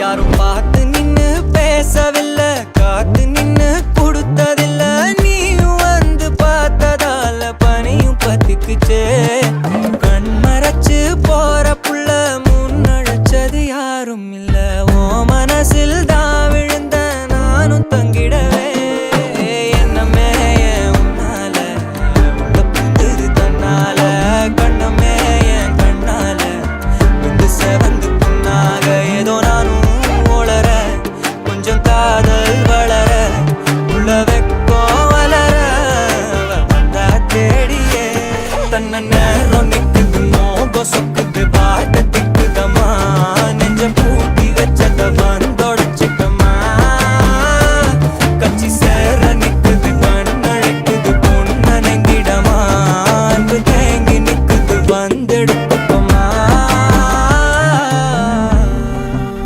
யாரும் பார்த்து நின்னு பேசவில்லை, காத்து நின்னு கொடுத்ததில்ல. நீயும் வந்து பார்த்ததால பனியும் பத்திக்குச்சே. கண் மறைச்சு போற புள்ள முன்னழைச்சது யாரும் இல்ல. ஓ மனசில் தான் விழுந்த நானும் தங்கி